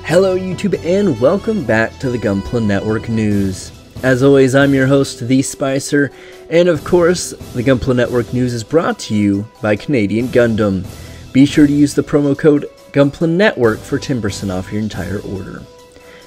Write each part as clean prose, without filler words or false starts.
Hello YouTube and welcome back to the Gunpla Network News. As always, I'm your host, The Spicer, and of course, the Gunpla Network News is brought to you by Canadian Gundam. Be sure to use the promo code Gunpla Network for 10% off your entire order.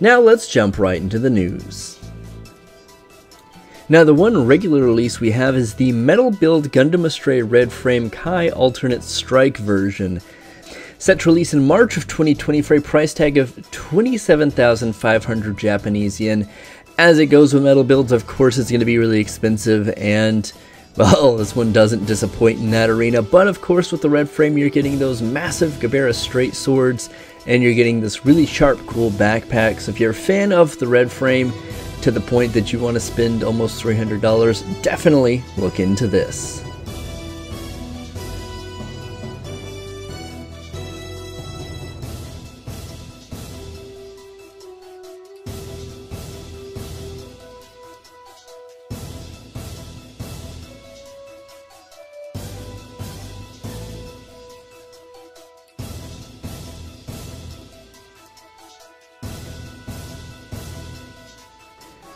Now let's jump right into the news. Now the one regular release we have is the MetalBuild Gundam Astray Red Frame Kai Alternate Strike version. Set to release in March of 2020 for a price tag of 27,500 Japanese yen. As it goes with MetalBuilds, of course it's going to be really expensive, and well, this one doesn't disappoint in that arena. But of course with the red frame you're getting those massive Gabera straight swords, and you're getting this really sharp, cool backpack. So if you're a fan of the red frame to the point that you want to spend almost $300, definitely look into this.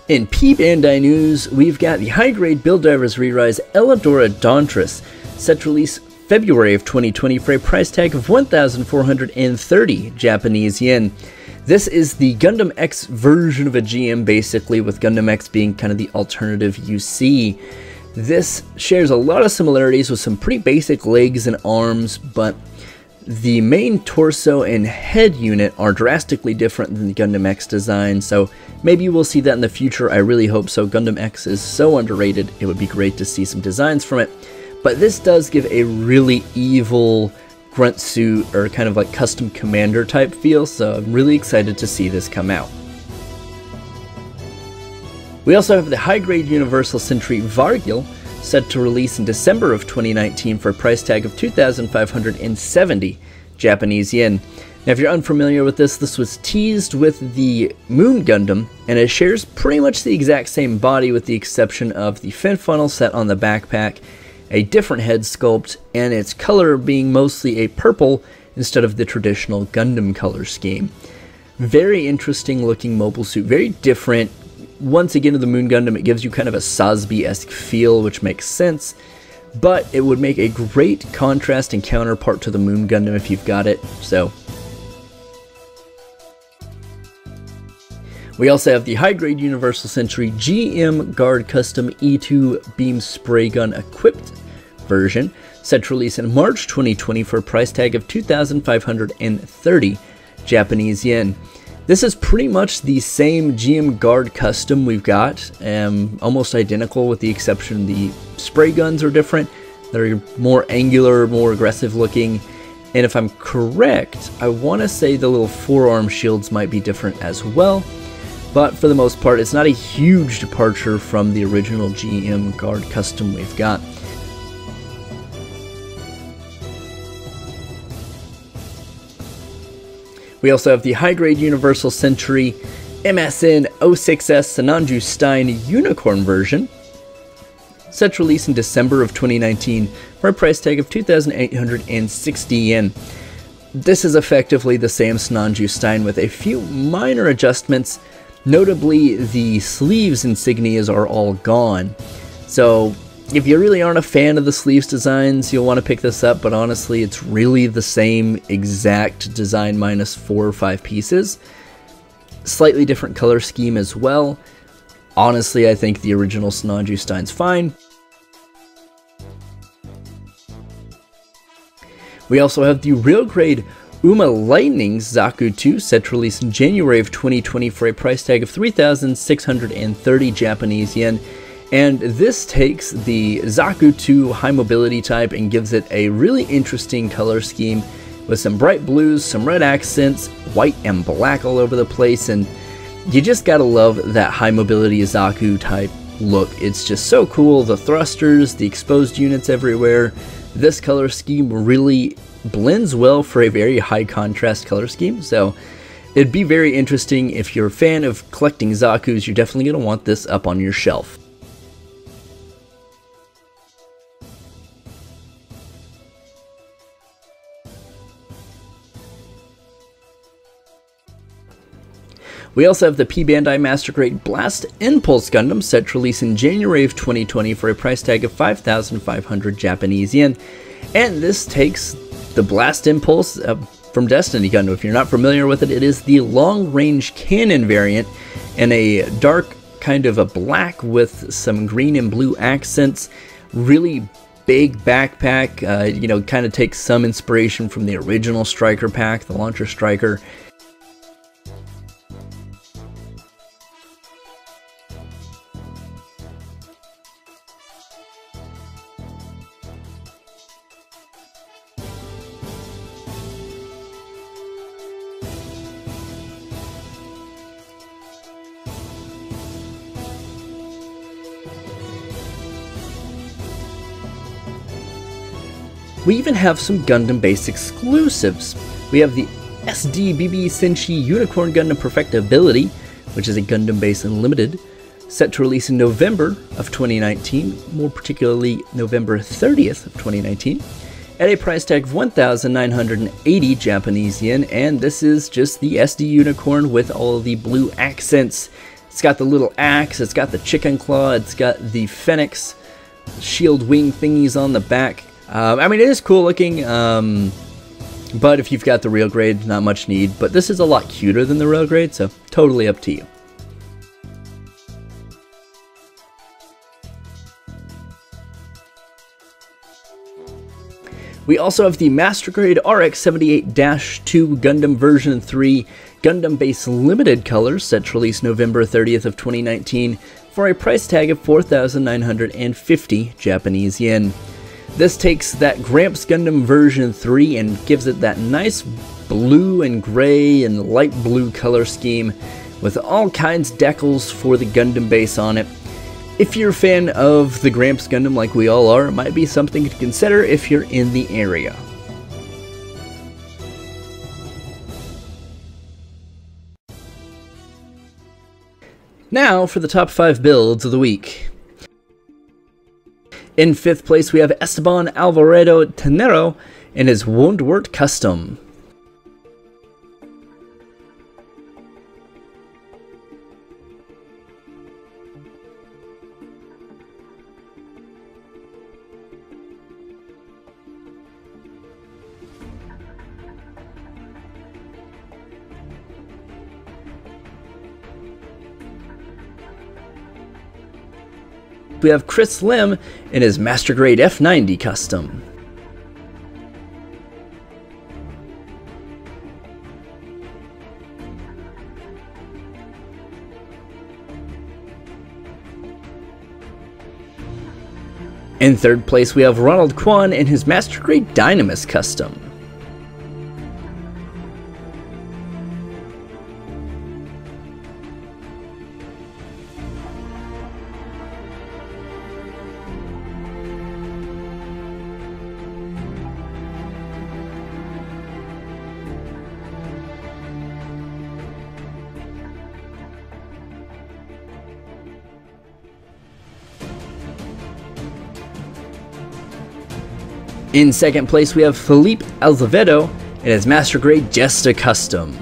In PBandai news, we've got the high-grade Build Divers Re-Rise Eldora Dauntress, set to release February of 2020 for a price tag of 1,430 Japanese yen. This is the Gundam X version of a GM, basically, with Gundam X being kind of the alternative UC. This shares a lot of similarities with some pretty basic legs and arms, but the main torso and head unit are drastically different than the Gundam X design, so maybe we'll see that in the future. I really hope so. Gundam X is so underrated, it would be great to see some designs from it. But this does give a really evil grunt suit, or kind of like custom commander type feel, so I'm really excited to see this come out. We also have the high-grade Universal Sentry Varguil, set to release in December of 2019 for a price tag of 2,570 Japanese yen. Now if you're unfamiliar with this was teased with the Moon Gundam, and it shares pretty much the exact same body with the exception of the fin funnel set on the backpack, a different head sculpt, and its color being mostly a purple instead of the traditional Gundam color scheme. Very interesting looking mobile suit, very different. Once again, to the Moon Gundam, it gives you kind of a Sosby-esque feel, which makes sense, but it would make a great contrast and counterpart to the Moon Gundam if you've got it, so. We also have the high-grade Universal Sentry GM Guard Custom E2 Beam Spray Gun Equipped version, set to release in March 2020 for a price tag of 2,530 Japanese yen. This is pretty much the same GM Guard Custom we've got, almost identical with the exception the spray guns are different. They're more angular, more aggressive looking, and if I'm correct, I want to say the little forearm shields might be different as well, but for the most part it's not a huge departure from the original GM Guard Custom we've got. We also have the high-grade Universal Sentry MSN 06S Sananju Stein Unicorn version, set to release in December of 2019 for a price tag of 2,860 yen. This is effectively the same Sananju Stein with a few minor adjustments. Notably, the sleeves insignias are all gone. So if you really aren't a fan of the sleeves designs, you'll want to pick this up, but honestly, it's really the same exact design minus 4 or 5 pieces. Slightly different color scheme as well. Honestly, I think the original Sananju Stein's fine. We also have the real grade Uma Lightning's Zaku 2, set to release in January of 2020 for a price tag of 3,630 Japanese yen. And this takes the Zaku 2 high mobility type and gives it a really interesting color scheme with some bright blues, some red accents, white and black all over the place, and you just gotta love that high mobility Zaku type look. It's just so cool. The thrusters, the exposed units everywhere. This color scheme really blends well for a very high contrast color scheme, so it'd be very interesting. If you're a fan of collecting Zakus, you're definitely gonna want this up on your shelf. We also have the PBandai Master Grade Blast Impulse Gundam, set to release in January of 2020 for a price tag of 5,500 Japanese yen. And this takes the Blast Impulse from Destiny Gundam. If you're not familiar with it, it is the long-range cannon variant in a dark kind of a black with some green and blue accents. Really big backpack, you know, kind of takes some inspiration from the original Striker pack, the Launcher Striker. We even have some Gundam-based exclusives. We have the SDBB Senshi Unicorn Gundam Perfectibility, which is a Gundam-based Unlimited, set to release in November of 2019, more particularly November 30th of 2019, at a price tag of 1,980 Japanese yen, and this is just the SD Unicorn with all of the blue accents. It's got the little axe, it's got the chicken claw, it's got the phoenix shield wing thingies on the back. I mean, it is cool looking, but if you've got the real grade, not much need. But this is a lot cuter than the real grade, so totally up to you. We also have the Master Grade RX-78-2 Gundam version 3 Gundam base limited colors, set to release November 30th of 2019 for a price tag of 4,950 Japanese yen. This takes that Gramps Gundam version 3 and gives it that nice blue and gray and light blue color scheme with all kinds decals for the Gundam base on it. If you're a fan of the Gramps Gundam like we all are, it might be something to consider if you're in the area. Now for the top 5 builds of the week. In 5th place, we have Esteban Alvarado Tenero and his Woundwort Custom. We have Chris Lim in his Master Grade F90 Custom. In 3rd place, we have Ronald Kwan in his Master Grade Dynamis Custom. In 2nd place, we have Felipe Azevedo in his Master Grade Jesta Custom.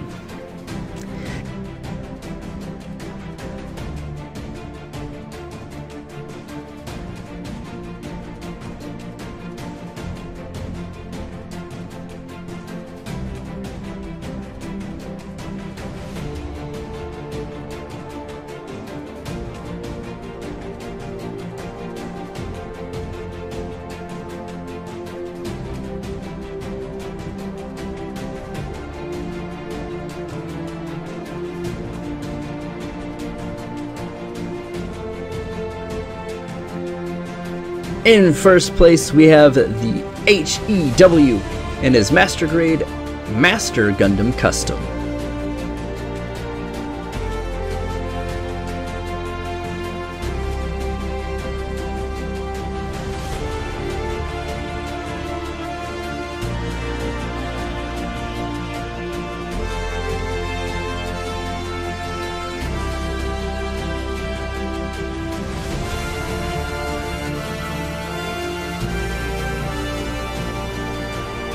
In 1st place, we have the HEW in his Master Grade Master Gundam Custom.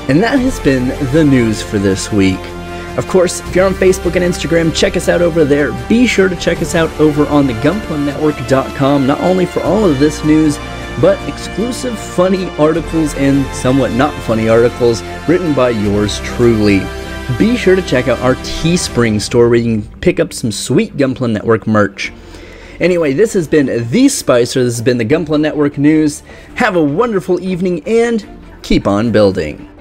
And that has been the news for this week. Of course, if you're on Facebook and Instagram, check us out over there. Be sure to check us out over on the GunplaNetwork.com, not only for all of this news, but exclusive funny articles and somewhat not funny articles written by yours truly. Be sure to check out our Teespring store where you can pick up some sweet Gunpla Network merch. Anyway, this has been The Spicer, this has been the Gunpla Network News. Have a wonderful evening and keep on building.